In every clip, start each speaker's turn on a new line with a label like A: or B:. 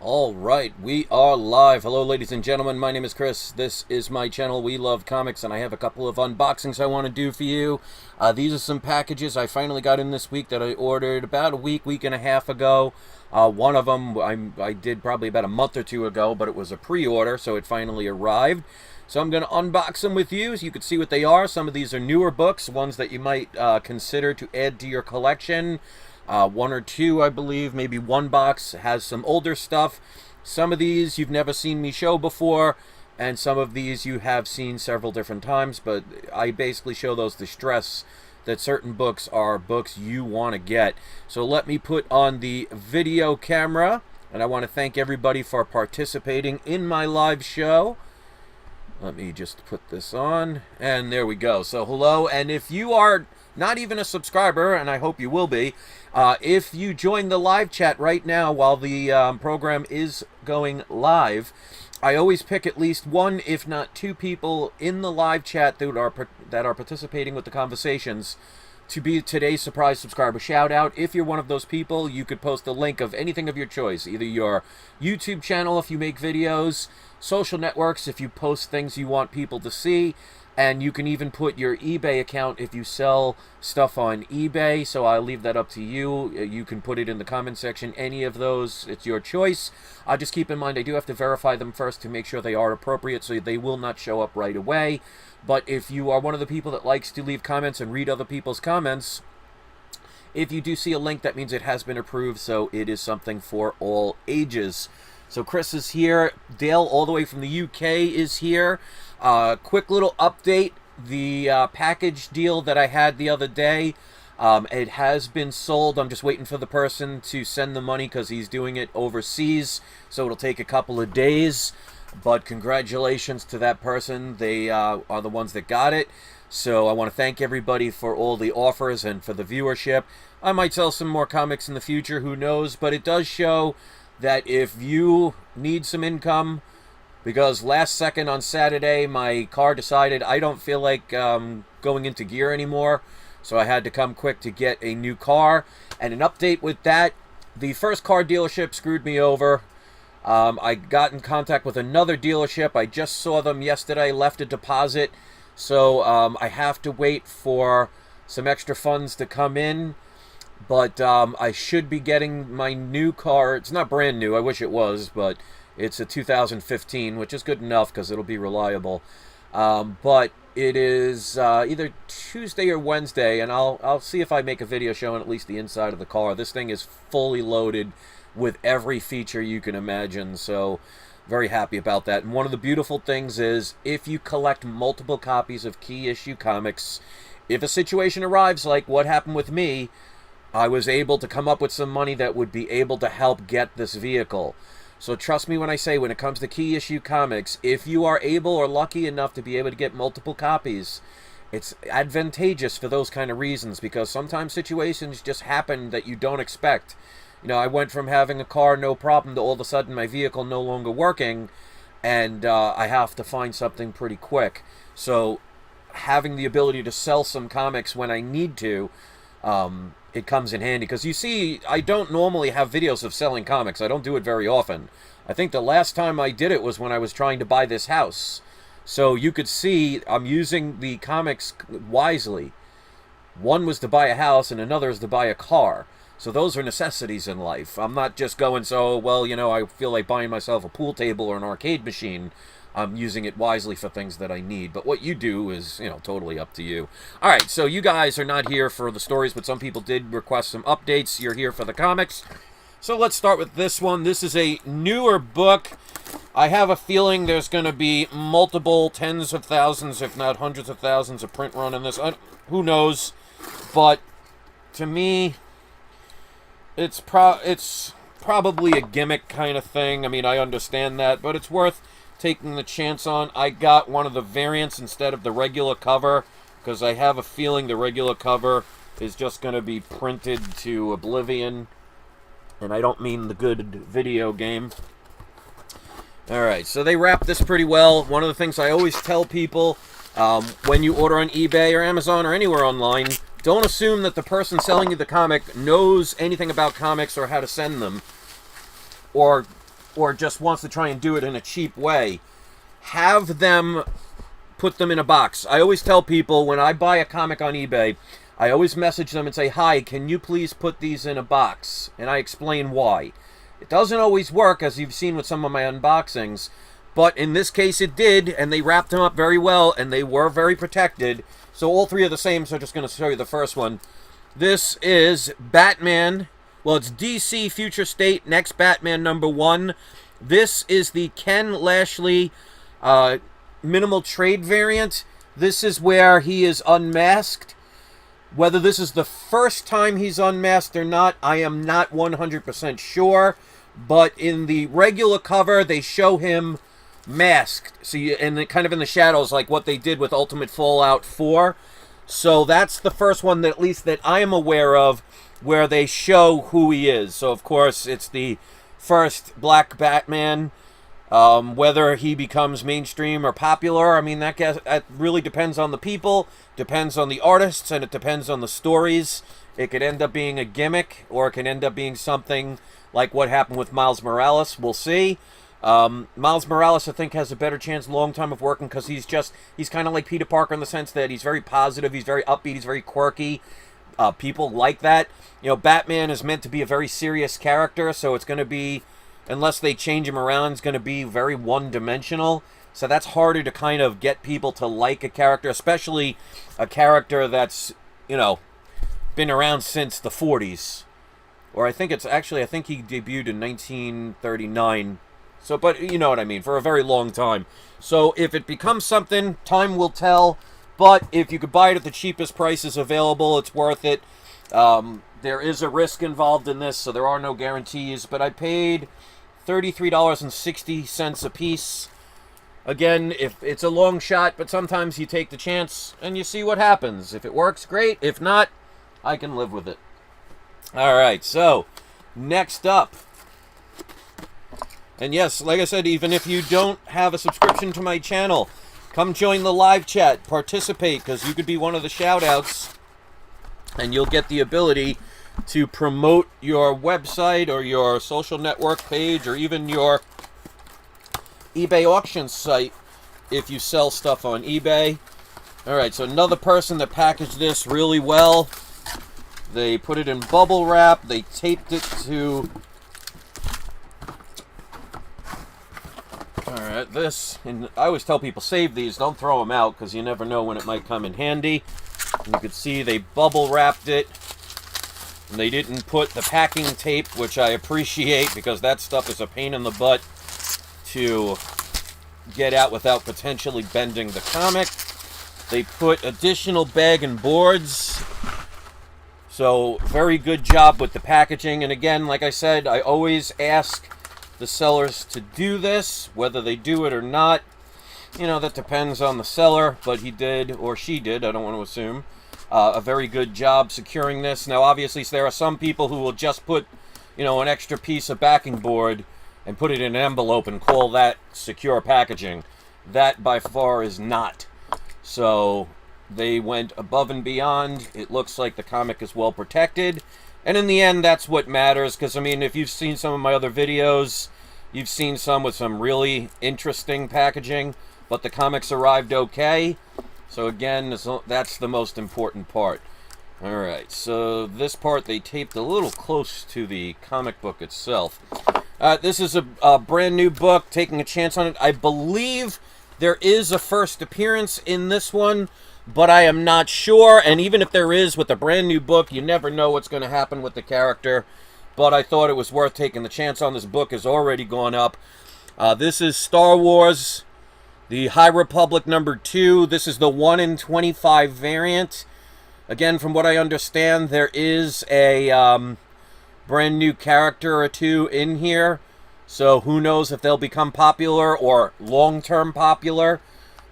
A: All right, we are live. Hello, ladies and gentlemen. My name is Chris. This is my channel, We Love Comics, and I have a couple of unboxings I want to do for you. These are some packages I finally got in this week that I ordered about a week and a half ago. One of them I did probably about a month or two ago, but it was a pre-order, so it finally arrived. So I'm going to unbox them with you so you can see what they are. Some of these are newer books, ones that you might consider to add to your collection. One or two, I believe, maybe one box has some older stuff. Some of these you've never seen me show before, and some of these you have seen several different times, but I basically show those to stress that certain books are books you want to get. So let me put on the video camera, and I want to thank everybody for participating in my live show. Let me just put this on, and there we go. So hello, and if you are not even a subscriber, and I hope you will be, if you join the live chat right now while the program is going live, I always pick at least one, if not two people in the live chat that are participating with the conversations to be today's surprise subscriber shout out. If you're one of those people, you could post a link of anything of your choice, either your YouTube channel if you make videos, social networks if you post things you want people to see, and you can even put your eBay account if you sell stuff on eBay, so I'll leave that up to you. You can put it in the comment section, any of those, it's your choice. Just keep in mind I do have to verify them first to make sure they are appropriate, so they will not show up right away. But if you are one of the people that likes to leave comments and read other people's comments, if you do see a link, that means it has been approved, so it is something for all ages. So Chris is here. Dale, all the way from the UK, is here. Quick little update. The package deal that I had the other day, it has been sold. I'm just waiting for the person to send the money because he's doing it overseas, so it'll take a couple of days. But congratulations to that person. They are the ones that got it. So I want to thank everybody for all the offers and for the viewership. I might sell some more comics in the future, who knows, but it does show that if you need some income, because last second on Saturday my car decided I don't feel like going into gear anymore, so I had to come quick to get a new car. And an update with that, the first car dealership screwed me over. I got in contact with another dealership. I just saw them yesterday, left a deposit, so I have to wait for some extra funds to come in. But I should be getting my new car. It's not brand new, I wish it was, but it's a 2015, which is good enough because it'll be reliable. But it is either Tuesday or Wednesday, and I'll see if I make a video showing at least the inside of the car. This thing is fully loaded with every feature you can imagine, so very happy about that. And one of the beautiful things is, if you collect multiple copies of key issue comics, if a situation arrives like what happened with me, I was able to come up with some money that would be able to help get this vehicle. So trust me when I say, when it comes to key issue comics, if you are able or lucky enough to be able to get multiple copies, it's advantageous for those kind of reasons, because sometimes situations just happen that you don't expect. You know, I went from having a car no problem to all of a sudden my vehicle no longer working, and I have to find something pretty quick. So having the ability to sell some comics when I need to, it comes in handy. Because you see, I don't normally have videos of selling comics. I don't do it very often. I think the last time I did it was when I was trying to buy this house. So you could see I'm using the comics wisely. One was to buy a house and another is to buy a car. So those are necessities in life. I'm not just going, so, well, you know, I feel like buying myself a pool table or an arcade machine. I'm using it wisely for things that I need. But what you do is, you know, totally up to you. All right, so you guys are not here for the stories, but some people did request some updates. You're here for the comics. So let's start with this one. This is a newer book. I have a feeling there's going to be multiple tens of thousands, if not hundreds of thousands, of print run in this. Who knows? But to me, it's probably a gimmick kind of thing. I mean, I understand that, but it's worth taking the chance on. I got one of the variants instead of the regular cover, because I have a feeling the regular cover is just going to be printed to oblivion, and I don't mean the good video game. Alright, so they wrap this pretty well. One of the things I always tell people, when you order on eBay or Amazon or anywhere online, don't assume that the person selling you the comic knows anything about comics or how to send them, or or just wants to try and do it in a cheap way, have them put them in a box. I always tell people when I buy a comic on eBay, I always message them and say, hi, can you please put these in a box? And I explain why. It doesn't always work, as you've seen with some of my unboxings, but in this case it did, and they wrapped them up very well, and they were very protected. So all three are the same, so I'm just going to show you the first one. This is Batman. Well, it's DC Future State, Next Batman #1. This is the Ken Lashley minimal trade variant. This is where he is unmasked. Whether this is the first time he's unmasked or not, I am not 100% sure. But in the regular cover, they show him masked. See, and kind of in the shadows, like what they did with Ultimate Fallout 4. So that's the first one that, at least that I am aware of, where they show who he is. So of course, it's the first Black Batman. Whether he becomes mainstream or popular, I mean, that really depends on the people, depends on the artists, and it depends on the stories. It could end up being a gimmick, or it could end up being something like what happened with Miles Morales. We'll see. Miles Morales, I think, has a better chance long time of working, because he's kind of like Peter Parker in the sense that he's very positive, he's very upbeat, he's very quirky. People like that. You know, Batman is meant to be a very serious character, so it's going to be, unless they change him around, it's going to be very one-dimensional. So that's harder to kind of get people to like a character, especially a character that's, you know, been around since the 40s. Or I think he debuted in 1939. So, but you know what I mean, for a very long time. So if it becomes something, time will tell. But if you could buy it at the cheapest prices available, it's worth it. There is a risk involved in this, so there are no guarantees. But I paid $33.60 a piece. Again, if it's a long shot, but sometimes you take the chance and you see what happens. If it works, great. If not, I can live with it. All right, so next up. And yes, like I said, even if you don't have a subscription to my channel, come join the live chat, participate, because you could be one of the shout-outs, and you'll get the ability to promote your website or your social network page or even your eBay auction site if you sell stuff on eBay. Alright, so another person that packaged this really well. They put it in bubble wrap, they taped it to... Alright, this, and I always tell people, save these, don't throw them out, because you never know when it might come in handy. And you can see they bubble wrapped it. And they didn't put the packing tape, which I appreciate, because that stuff is a pain in the butt to get out without potentially bending the comic. They put additional bag and boards. So, very good job with the packaging. And again, like I said, I always ask the sellers to do this. Whether they do it or not, you know, that depends on the seller. But he did, or she did, I don't want to assume, a very good job securing this. Now, obviously, there are some people who will just put, you know, an extra piece of backing board and put it in an envelope and call that secure packaging. That, by far, is not. So, they went above and beyond. It looks like the comic is well protected. And in the end, that's what matters. Because, I mean, if you've seen some of my other videos, you've seen some with some really interesting packaging. But the comics arrived okay. So again, that's the most important part. Alright, so this part they taped a little close to the comic book itself. This is a brand new book, taking a chance on it. I believe there is a first appearance in this one, but I am not sure. And even if there is, with a brand new book, you never know what's going to happen with the character. But I thought it was worth taking the chance on. This book has already gone up. This is Star Wars, the High Republic #2. This is the 1 in 25 variant. Again, from what I understand, there is a brand new character or two in here. So who knows if they'll become popular or long-term popular.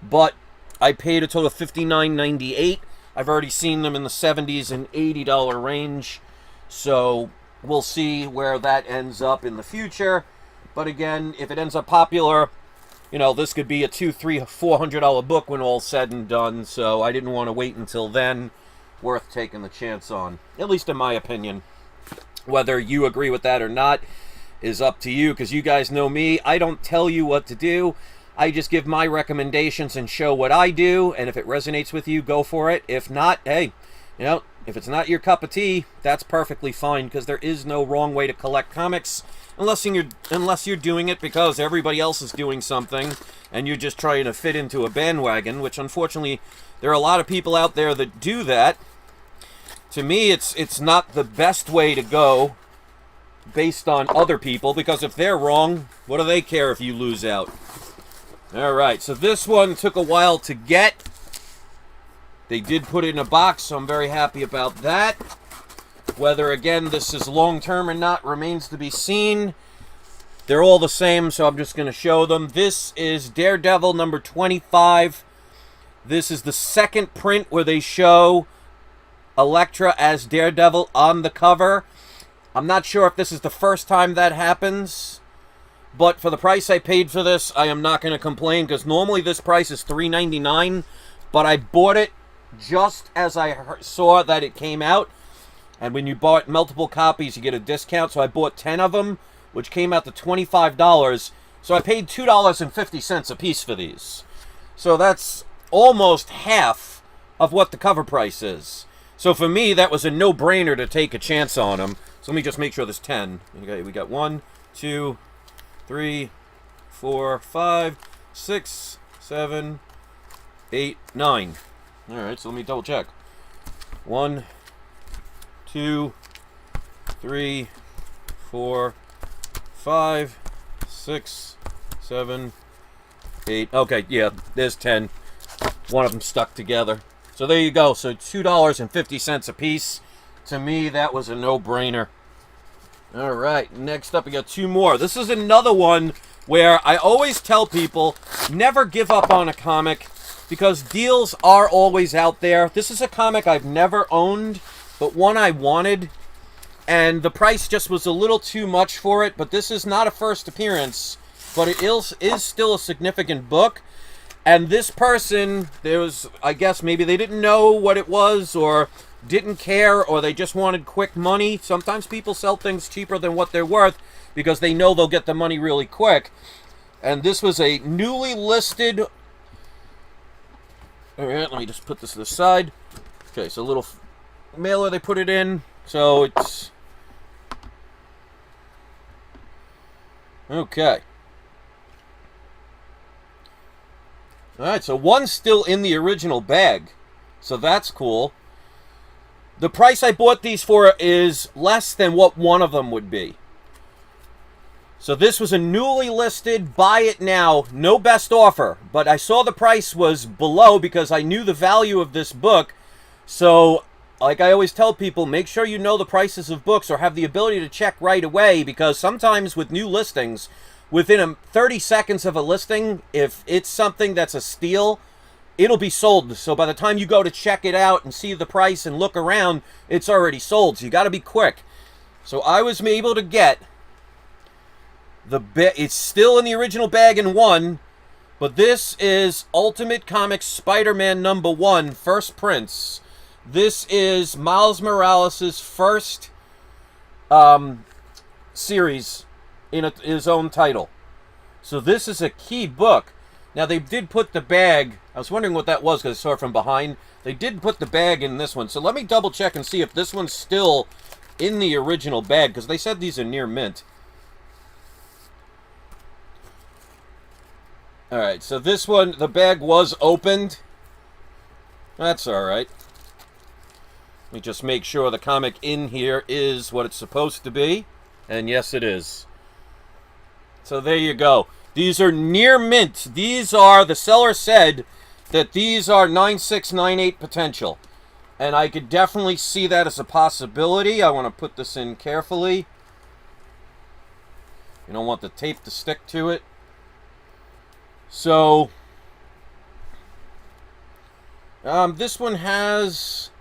A: But I paid a total of $59.98. I've already seen them in the $70s and $80 range. So we'll see where that ends up in the future. But again, if it ends up popular, you know, this could be a $200, $300, $400 book when all's said and done. So I didn't want to wait until then. Worth taking the chance on, at least in my opinion. Whether you agree with that or not is up to you, because you guys know me. I don't tell you what to do. I just give my recommendations and show what I do, and if it resonates with you, go for it. If not, hey, you know, if it's not your cup of tea, that's perfectly fine, because there is no wrong way to collect comics, unless you're doing it because everybody else is doing something, and you're just trying to fit into a bandwagon, which unfortunately there are a lot of people out there that do that. To me, it's not the best way to go based on other people, because if they're wrong, what do they care if you lose out? Alright, so this one took a while to get. They did put it in a box, so I'm very happy about that. Whether, again, this is long-term or not remains to be seen. They're all the same, so I'm just going to show them. This is Daredevil number 25. This is the second print where they show Elektra as Daredevil on the cover. I'm not sure if this is the first time that happens, but for the price I paid for this, I am not going to complain, because normally this price is $3.99, but I bought it just as I saw that it came out, and when you bought multiple copies, you get a discount, so I bought 10 of them, which came out to $25, so I paid $2.50 a piece for these. So that's almost half of what the cover price is. So for me, that was a no-brainer to take a chance on them. So let me just make sure there's 10. Okay, we got 1, 2, 3, 4, 5, 6, 7, 8, 9. Alright, so let me double check. 1, 2, 3, 4, 5, 6, 7, 8. Okay, yeah, there's 10. One of them stuck together. So there you go. So $2.50 a piece. To me, that was a no-brainer. All right, next up we got 2 more. This is another one where I always tell people, never give up on a comic, because deals are always out there. This is a comic I've never owned, but one I wanted, and the price just was a little too much for it. But this is not a first appearance, but it is still a significant book. And this person, there was, I guess maybe they didn't know what it was, or didn't care, or they just wanted quick money. Sometimes people sell things cheaper than what they're worth because they know they'll get the money really quick. And this was a newly listed... Alright, let me just put this to the side. Okay, so a little mailer they put it in. So it's... Okay. Alright, so one's still in the original bag. So that's cool. The price I bought these for is less than what one of them would be. So this was a newly listed, buy it now, no best offer. But I saw the price was below because I knew the value of this book. So, like I always tell people, make sure you know the prices of books or have the ability to check right away. Because sometimes with new listings, within 30 seconds of a listing, if it's something that's a steal, it'll be sold. So by the time you go to check it out and see the price and look around, it's already sold. So you got to be quick. So I was able to get it's still in the original bag in one, but this is Ultimate Comics Spider-Man #1, first prints. This is Miles Morales' first series in his own title. So this is a key book. Now, they did put the bag... I was wondering what that was because I saw it from behind. They did put the bag in this one. So let me double check and see if this one's still in the original bag, because they said these are near mint. Alright, so this one, the bag was opened. That's alright. Let me just make sure the comic in here is what it's supposed to be. And yes, it is. So there you go. These are near mint. These are, the seller said that these are 9698 potential. And I could definitely see that as a possibility. I want to put this in carefully. You don't want the tape to stick to it. So, this one has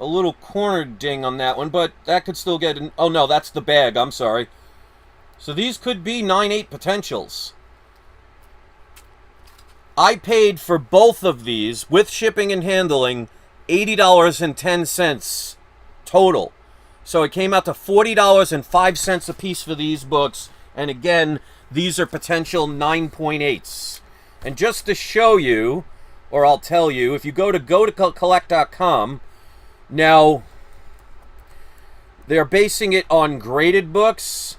A: a little corner ding on that one, but that could still get... Oh no, that's the bag. I'm sorry. So these could be 9.8 potentials. I paid for both of these, with shipping and handling, $80.10 total. So it came out to $40.05 a piece for these books. And again, these are potential 9.8s. And just to show you, or I'll tell you, if you go to collect.com, now they're basing it on graded books.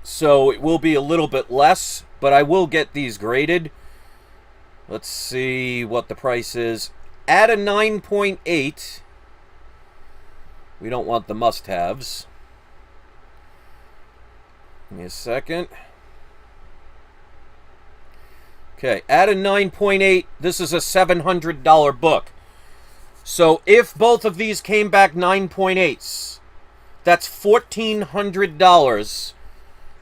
A: So it will be a little bit less, but I will get these graded. Let's see what the price is. At a 9.8, we don't want the must-haves. Give me a second. Okay, at a 9.8, this is a $700 book. So if both of these came back 9.8s, that's $1,400,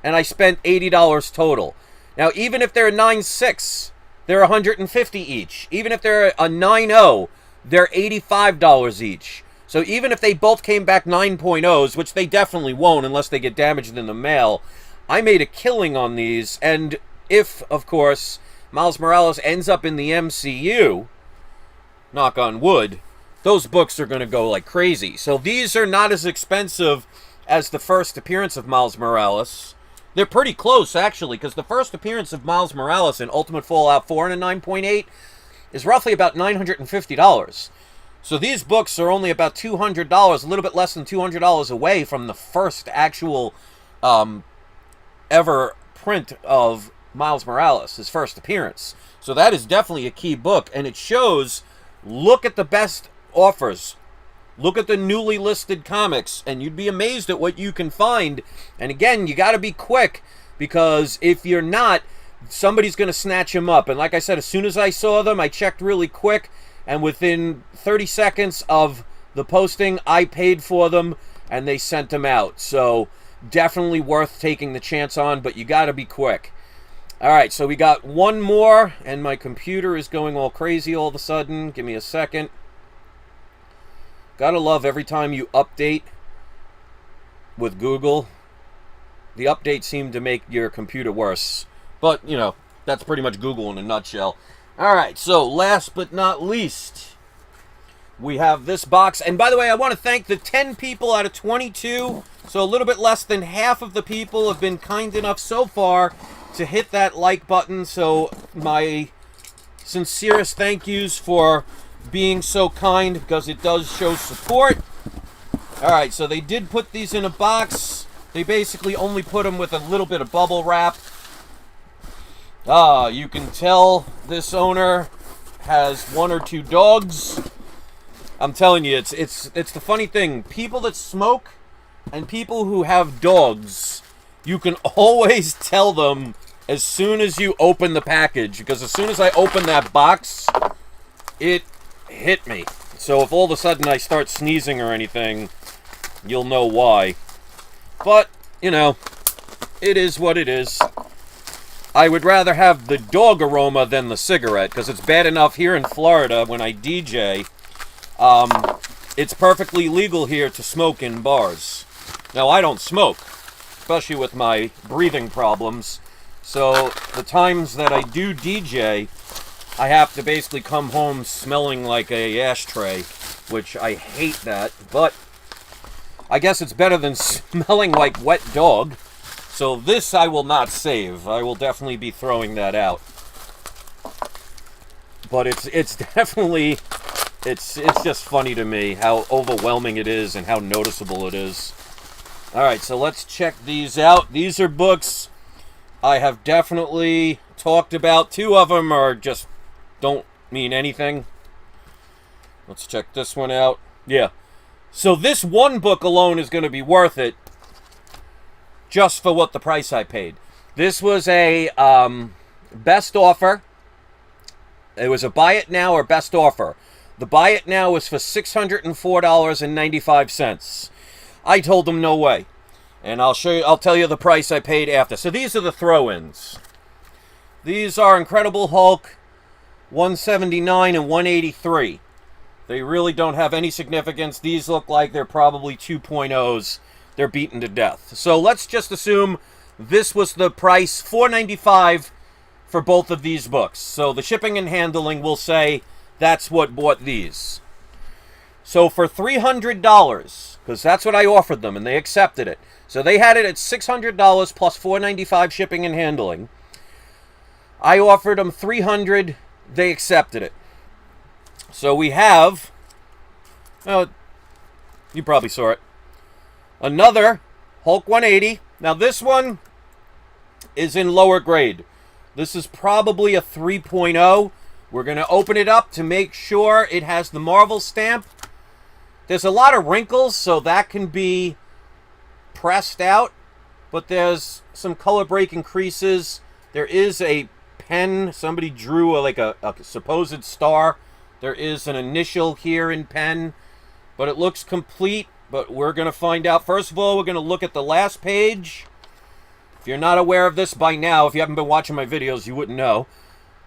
A: and I spent $80 total. Now, even if they're a 9.6, they're $150 each. Even if they're a 9.0, they're $85 each. So even if they both came back 9.0s, which they definitely won't unless they get damaged in the mail, I made a killing on these. And if, of course, Miles Morales ends up in the MCU, knock on wood, those books are going to go like crazy. So these are not as expensive as the first appearance of Miles Morales. They're pretty close, actually, because the first appearance of Miles Morales in Ultimate Fallout 4 and a 9.8 is roughly about $950. So these books are only about $200, a little bit less than $200 away from the first actual ever print of Miles Morales, his first appearance. So that is definitely a key book, and it shows, look at the best offers. Look at the newly listed comics, and you'd be amazed at what you can find. And again, you got to be quick, because if you're not, somebody's going to snatch them up. And like I said, as soon as I saw them, I checked really quick, and within 30 seconds of the posting, I paid for them, and they sent them out. So definitely worth taking the chance on, but you got to be quick. All right, so we got one more, and my computer is going all crazy all of a sudden. Give me a second. Gotta love every time you update with Google. The updates seem to make your computer worse. But, you know, that's pretty much Google in a nutshell. Alright, so last but not least, we have this box. And by the way, I want to thank the 10 people out of 22. So a little bit less than half of the people have been kind enough so far to hit that like button. So my sincerest thank yous for being so kind, because it does show support. Alright, so they did put these in a box. They basically only put them with a little bit of bubble wrap. You can tell this owner has one or two dogs. I'm telling you, it's the funny thing. People that smoke and people who have dogs, you can always tell them as soon as you open the package, because as soon as I open that box, it hit me. So if all of a sudden I start sneezing or anything, you'll know why. But, you know, it is what it is. I would rather have the dog aroma than the cigarette, because it's bad enough here in Florida when I DJ. It's perfectly legal here to smoke in bars. Now, I don't smoke, especially with my breathing problems. So the times that I do DJ, I have to basically come home smelling like a ashtray, which I hate that, but I guess it's better than smelling like wet dog. So this I will not save. I will definitely be throwing that out. But it's definitely, it's just funny to me how overwhelming it is and how noticeable it is. Alright, so let's check these out. These are books I have definitely talked about. Two of them are just don't mean anything. Let's check this one out. Yeah. So this one book alone is going to be worth it just for what the price I paid. This was a best offer. It was a buy it now or best offer. The buy it now was for $604.95. I told them no way. And I'll tell you the price I paid after. So these are the throw-ins. These are Incredible Hulk 179 and 183. They really don't have any significance. These look like they're probably 2.0s. They're beaten to death. So let's just assume this was the price, $4.95 for both of these books. So the shipping and handling will say that's what bought these. So for $300, because that's what I offered them, and they accepted it. So they had it at $600 plus $495 shipping and handling. I offered them $300. They accepted it. So we have, well, you probably saw it, another Hulk 180. Now this one is in lower grade. This is probably a 3.0. We're going to open it up to make sure it has the Marvel stamp. There's a lot of wrinkles, so that can be pressed out. But there's some color breaking creases. There is a pen. Somebody drew a supposed star. There is an initial here in pen. But it looks complete. But we're going to find out. First of all, we're going to look at the last page. If you're not aware of this by now, if you haven't been watching my videos, you wouldn't know.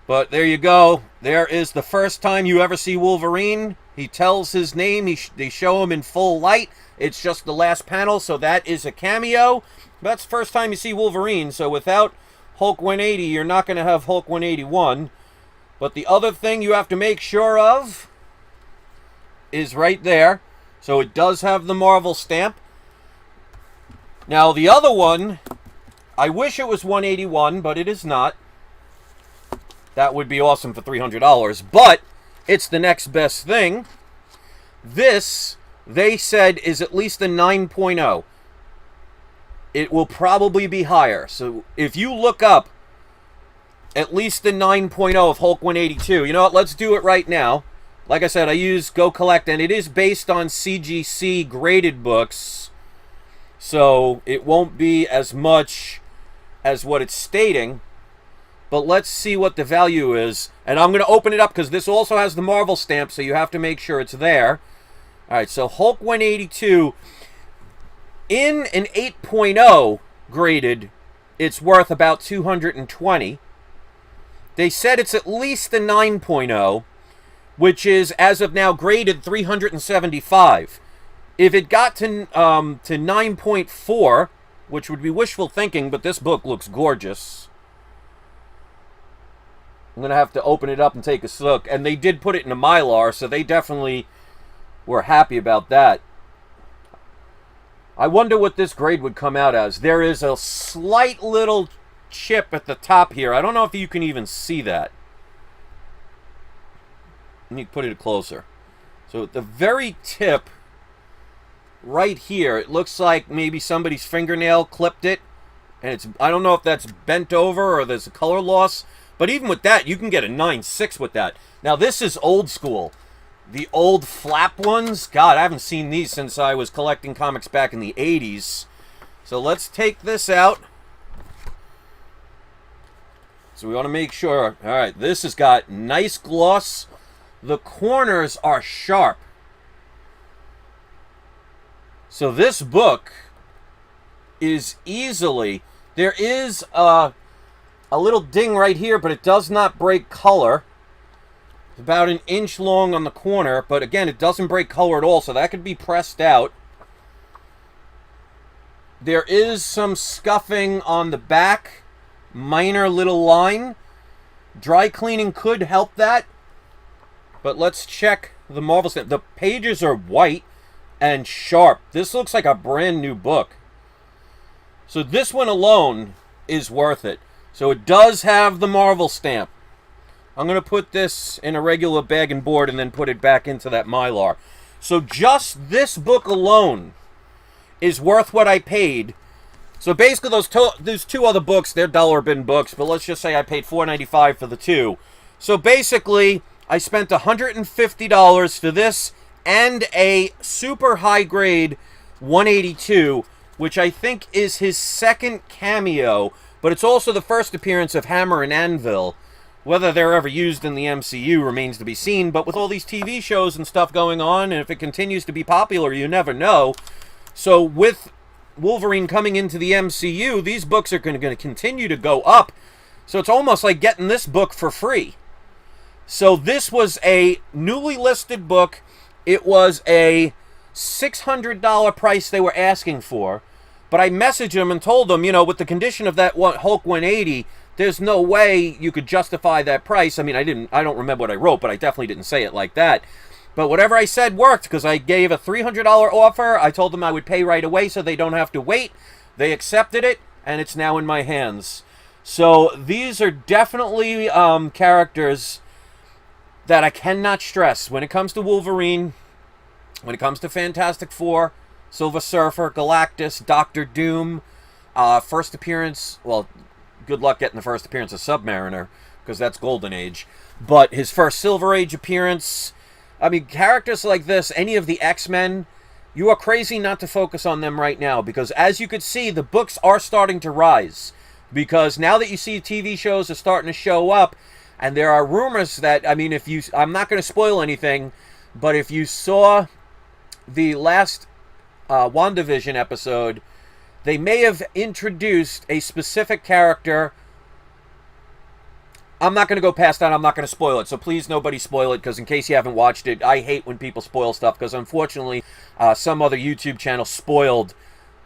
A: But there you go. There is the first time you ever see Wolverine. He tells his name. They show him in full light. It's just the last panel, so that is a cameo. That's the first time you see Wolverine. So without Hulk 180, you're not going to have Hulk 181. But the other thing you have to make sure of is right there. So it does have the Marvel stamp. Now the other one, I wish it was 181, but it is not. That would be awesome for $300, but it's the next best thing. This, they said, is at least a 9.0. It will probably be higher. So if you look up at least the 9.0 of Hulk 182, you know what, let's do it right now. Like I said, I use Go Collect, and it is based on CGC graded books, so it won't be as much as what it's stating. But let's see what the value is. And I'm going to open it up because this also has the Marvel stamp, so you have to make sure it's there. All right, so Hulk 182, in an 8.0 graded, it's worth about $220. They said it's at least a 9.0, which is, as of now, graded $375. If it got to 9.4, which would be wishful thinking, but this book looks gorgeous. I'm going to have to open it up and take a look. And they did put it in a Mylar, so they definitely were happy about that. I wonder what this grade would come out as. There is a slight little chip at the top here. I don't know if you can even see that. Let me put it closer. So at the very tip, right here, it looks like maybe somebody's fingernail clipped it. And it's, I don't know if that's bent over or there's a color loss. But even with that, you can get a 9.6 with that. Now, this is old school. The old flap ones, God, I haven't seen these since I was collecting comics back in the 80s. So let's take this out. So we want to make sure. All right, this has got nice gloss. The corners are sharp. So this book is easily... There is a little ding right here, but it does not break color. It's about an inch long on the corner, but again, it doesn't break color at all, so that could be pressed out. There is some scuffing on the back, minor little line. Dry cleaning could help that, but let's check the Marvel stamp. The pages are white and sharp. This looks like a brand new book. So this one alone is worth it. So it does have the Marvel stamp. I'm going to put this in a regular bag and board and then put it back into that Mylar. So just this book alone is worth what I paid. So basically those two other books, they're dollar bin books, but let's just say I paid $4.95 for the two. So basically, I spent $150 for this and a super high grade 182, which I think is his second cameo, but it's also the first appearance of Hammer and Anvil. Whether they're ever used in the MCU remains to be seen, but with all these TV shows and stuff going on, and if it continues to be popular, you never know. So with Wolverine coming into the MCU, these books are going to continue to go up. So it's almost like getting this book for free. So this was a newly listed book. It was a $600 price they were asking for. But I messaged them and told them, you know, with the condition of that Hulk 180, there's no way you could justify that price. I mean, I don't remember what I wrote, but I definitely didn't say it like that. But whatever I said worked, because I gave a $300 offer. I told them I would pay right away so they don't have to wait. They accepted it, and it's now in my hands. So these are definitely characters that I cannot stress. When it comes to Wolverine, when it comes to Fantastic Four, Silver Surfer, Galactus, Doctor Doom, first appearance, well, good luck getting the first appearance of Submariner, because that's Golden Age. But his first Silver Age appearance, I mean, characters like this, any of the X-Men, you are crazy not to focus on them right now, because as you could see, the books are starting to rise. Because now that you see TV shows are starting to show up, and there are rumors that, I mean, I'm not going to spoil anything, but if you saw the last WandaVision episode, they may have introduced a specific character. I'm not going to go past that. I'm not going to spoil it. So please, nobody spoil it, because in case you haven't watched it, I hate when people spoil stuff, because unfortunately, some other YouTube channel spoiled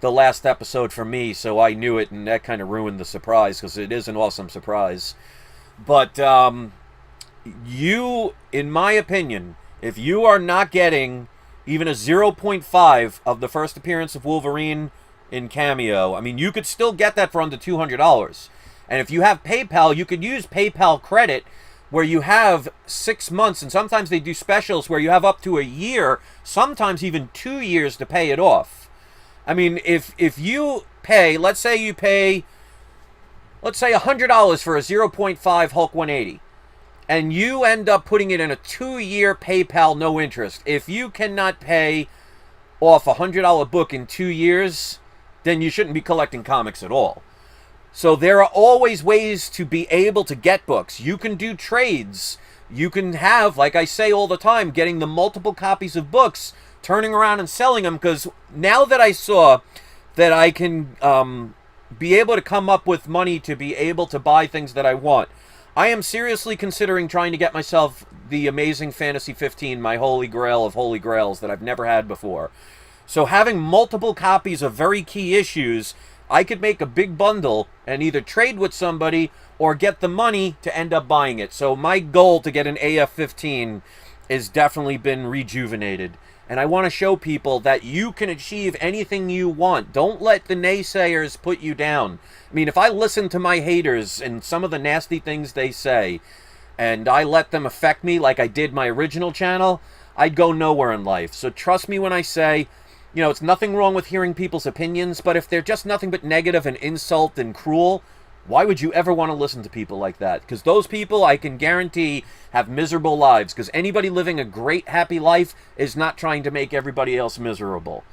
A: the last episode for me, so I knew it, and that kind of ruined the surprise, because it is an awesome surprise. But you, in my opinion, if you are not getting even a 0.5 of the first appearance of Wolverine in Cameo, I mean, you could still get that for under $200. And if you have PayPal, you could use PayPal credit, where you have 6 months, and sometimes they do specials where you have up to a year, sometimes even 2 years to pay it off. I mean, if you pay, let's say $100 for a 0.5 Hulk 180, and you end up putting it in a 2-year PayPal no interest. If you cannot pay off a $100 book in 2 years, then you shouldn't be collecting comics at all. So there are always ways to be able to get books. You can do trades. You can have, like I say all the time, getting the multiple copies of books, turning around and selling them, because now that I saw that I can be able to come up with money to be able to buy things that I want, I am seriously considering trying to get myself the Amazing Fantasy 15, my holy grail of holy grails that I've never had before. So having multiple copies of very key issues, I could make a big bundle and either trade with somebody or get the money to end up buying it. So my goal to get an AF-15 has definitely been rejuvenated. And I want to show people that you can achieve anything you want. Don't let the naysayers put you down. I mean, if I listen to my haters and some of the nasty things they say, and I let them affect me like I did my original channel, I'd go nowhere in life. So trust me when I say, you know, it's nothing wrong with hearing people's opinions, but if they're just nothing but negative and insult and cruel, why would you ever want to listen to people like that? Because those people, I can guarantee, have miserable lives. Because anybody living a great, happy life is not trying to make everybody else miserable.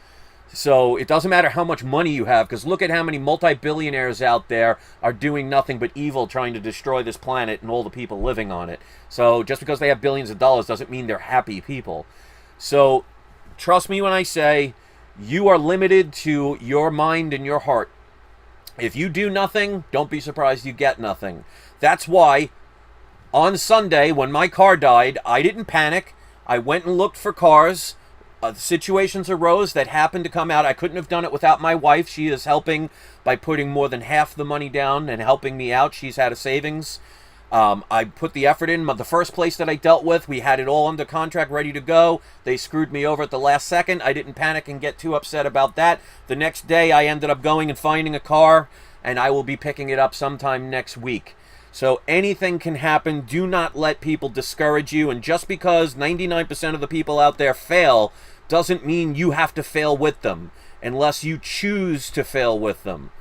A: So it doesn't matter how much money you have, because look at how many multi-billionaires out there are doing nothing but evil, trying to destroy this planet and all the people living on it. So just because they have billions of dollars doesn't mean they're happy people. So trust me when I say, you are limited to your mind and your heart. If you do nothing, don't be surprised you get nothing. That's why on Sunday, when my car died, I didn't panic. I went and looked for cars. Situations arose that happened to come out. I couldn't have done it without my wife. She is helping by putting more than half the money down and helping me out. She's had a savings. I put the effort in. The first place that I dealt with, we had it all under contract, ready to go. They screwed me over at the last second. I didn't panic and get too upset about that. The next day, I ended up going and finding a car, and I will be picking it up sometime next week. So anything can happen. Do not let people discourage you. And just because 99% of the people out there fail doesn't mean you have to fail with them, unless you choose to fail with them.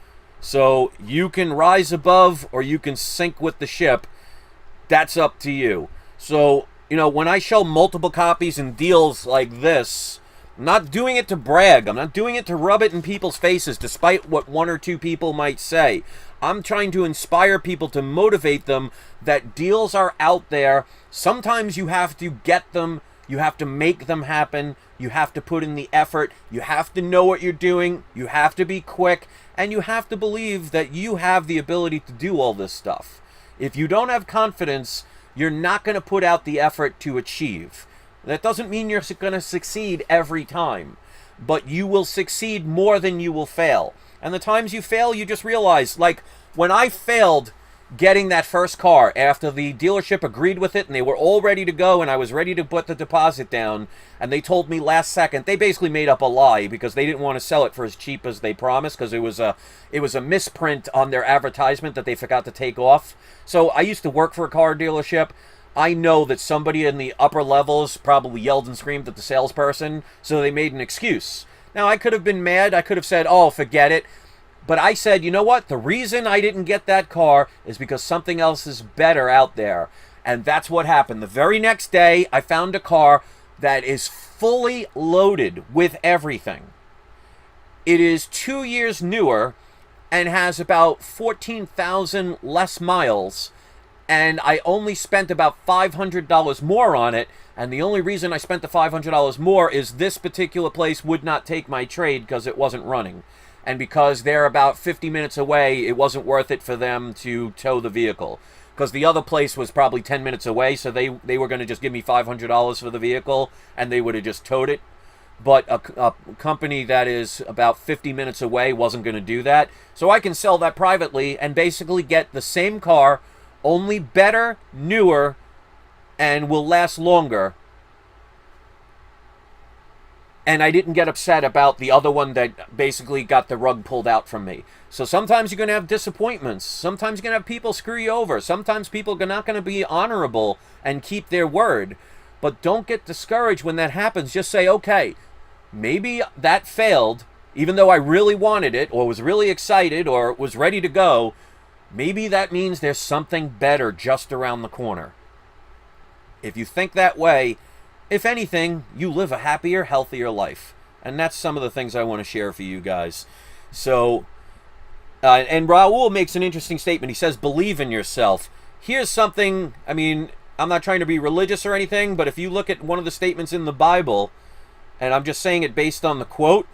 A: So you can rise above or you can sink with the ship. That's up to you. So, you know, when I show multiple copies and deals like this, I'm not doing it to brag. I'm not doing it to rub it in people's faces, despite what one or two people might say. I'm trying to inspire people, to motivate them that deals are out there. Sometimes you have to get them. You have to make them happen. You have to put in the effort. You have to know what you're doing. You have to be quick. And you have to believe that you have the ability to do all this stuff. If you don't have confidence, you're not going to put out the effort to achieve. That doesn't mean you're going to succeed every time, but you will succeed more than you will fail. And the times you fail, you just realize, like when I failed getting that first car after the dealership agreed with it and they were all ready to go and I was ready to put the deposit down, and they told me last second. They basically made up a lie because they didn't want to sell it for as cheap as they promised, because it was a misprint on their advertisement that they forgot to take off. So I used to work for a car dealership. I know that somebody in the upper levels probably yelled and screamed at the salesperson, so they made an excuse. Now, I could have been mad. I could have said, oh, forget it. But I said, you know what? The reason I didn't get that car is because something else is better out there. And that's what happened. The very next day, I found a car that is fully loaded with everything. It is 2 years newer and has about 14,000 less miles. And I only spent about $500 more on it. And the only reason I spent the $500 more is this particular place would not take my trade because it wasn't running. And because they're about 50 minutes away, it wasn't worth it for them to tow the vehicle. Because the other place was probably 10 minutes away, so they were going to just give me $500 for the vehicle, and they would have just towed it. But a company that is about 50 minutes away wasn't going to do that. So I can sell that privately and basically get the same car, only better, newer, and will last longer. And I didn't get upset about the other one that basically got the rug pulled out from me. So sometimes you're going to have disappointments. Sometimes you're going to have people screw you over. Sometimes people are not going to be honorable and keep their word. But don't get discouraged when that happens. Just say, okay, maybe that failed, even though I really wanted it or was really excited or was ready to go. Maybe that means there's something better just around the corner. If you think that way, if anything, you live a happier, healthier life. And that's some of the things I want to share for you guys. So, and Raul makes an interesting statement. He says, believe in yourself. Here's something, I mean, I'm not trying to be religious or anything, but if you look at one of the statements in the Bible, and I'm just saying it based on the quote,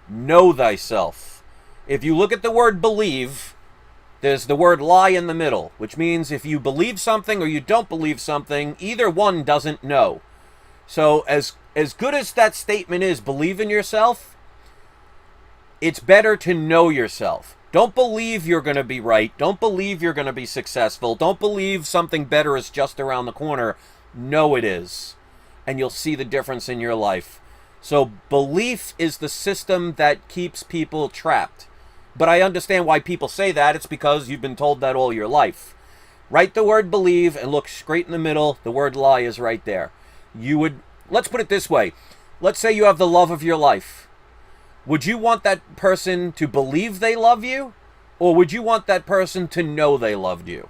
A: know thyself. If you look at the word believe, there's the word lie in the middle, which means if you believe something or you don't believe something, either one doesn't know. So as good as that statement is, believe in yourself, it's better to know yourself. Don't believe you're going to be right. Don't believe you're going to be successful. Don't believe something better is just around the corner. Know it is. And you'll see the difference in your life. So belief is the system that keeps people trapped. But I understand why people say that. It's because you've been told that all your life. Write the word believe and look straight in the middle. The word lie is right there. Let's put it this way. Let's say you have the love of your life. Would you want that person to believe they love you? Or would you want that person to know they loved you?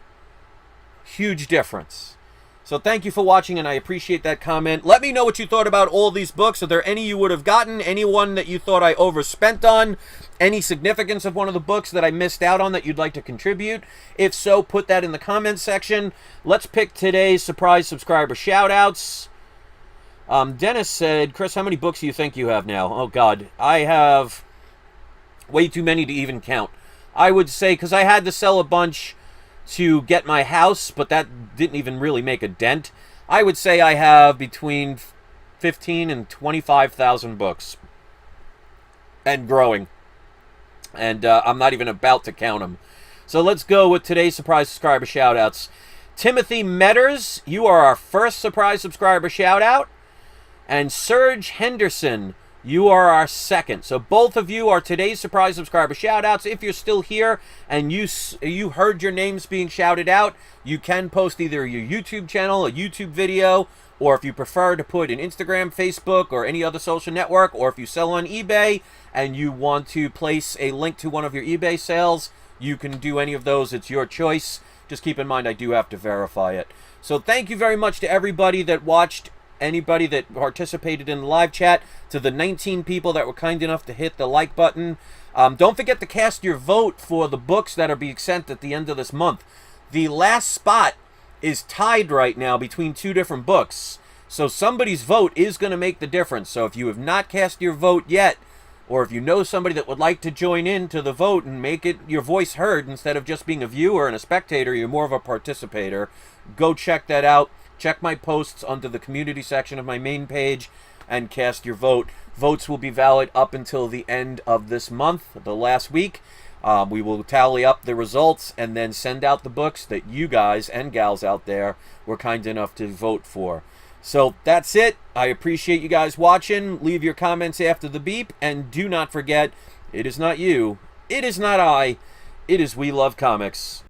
A: Huge difference. So thank you for watching, and I appreciate that comment. Let me know what you thought about all these books. Are there any you would have gotten? Anyone that you thought I overspent on? Any significance of one of the books that I missed out on that you'd like to contribute? If so, put that in the comments section. Let's pick today's surprise subscriber shout-outs. Dennis said, Chris, how many books do you think you have now? Oh, God. I have way too many to even count. I would say, because I had to sell a bunch to get my house, but that didn't even really make a dent. I would say I have between 15 and 25,000 books. And growing. And I'm not even about to count them. So let's go with today's surprise subscriber shout-outs. Timothy Metters, you are our first surprise subscriber shout-out. And Serge Henderson, you are our second. So both of you are today's surprise subscriber shout-outs. If you're still here and you heard your names being shouted out, you can post either your YouTube channel, a YouTube video, or if you prefer to put an Instagram, Facebook, or any other social network, or if you sell on eBay and you want to place a link to one of your eBay sales, you can do any of those. It's your choice. Just keep in mind I do have to verify it. So thank you very much to everybody that watched, anybody that participated in the live chat, to the 19 people that were kind enough to hit the like button. Don't forget to cast your vote for the books that are being sent at the end of this month. The last spot is tied right now between two different books. So somebody's vote is going to make the difference. So if you have not cast your vote yet, or if you know somebody that would like to join in to the vote and make it your voice heard instead of just being a viewer and a spectator, you're more of a participator, go check that out. Check my posts under the community section of my main page and cast your vote. Votes will be valid up until the end of this month, the last week. We will tally up the results and then send out the books that you guys and gals out there were kind enough to vote for. So that's it. I appreciate you guys watching. Leave your comments after the beep, and do not forget, it is not you, it is not I, it is We Love Comics.